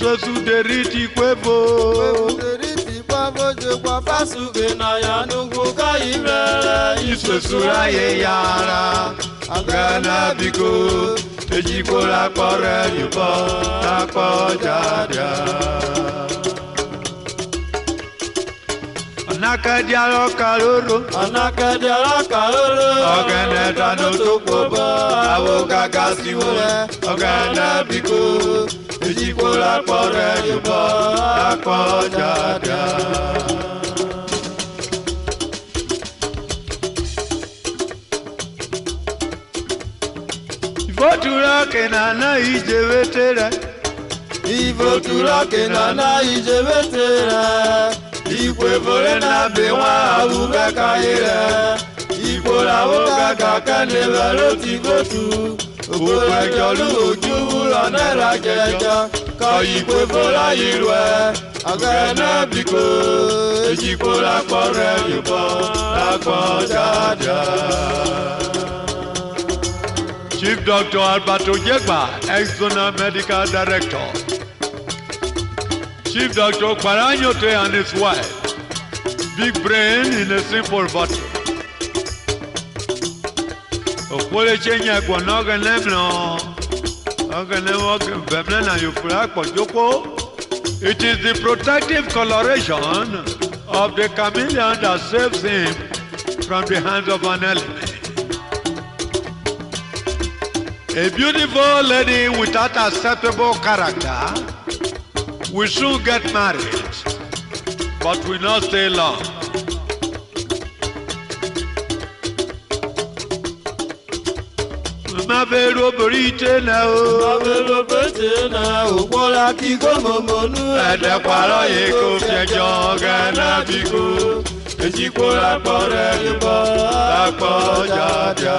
Isosu deriti kwebo. deriti kwebo je kwa fasuge na ya nugu ka ime. Isosu raye yara. Agana biko. Ejikola kore yubo. Nakpo jadia. Anakadialo kaloro. Anakadialo kaloro. Ogene tano tokobo. Awoka kasiwole. Ogene biko. Ejikola kore yubo. Nakpo jadia. Ivotura kenana ijewetere. Ivotura kenana ijewetere. Ikwe vole na bewa uga kaire. Ikwe la uga kakane velo tikotu. Ukwe jolu uju lanera jeja. Ka ikwe vola irwe. Agana biko. Ejiko la kore yubo. La kwa jaja. Chief Dr. Alberto Jegba, ex-zona medical director. Chief Dr. Kwaranyote and his wife. Big brain in a simple bottle. Okole chenye kwa noga nemno. Noga nemo bemne na yufura kwa joko. It is the protective coloration of the chameleon that saves him from the hands of an enemy. A beautiful lady without acceptable character will soon get married, but will not stay long. Mabelo burite na o. Mabelo burite na o. Kola kiko momonu. Ede kwalo yeko fiejo gana biko. Ejikola kore yubo. Lakpo jaja.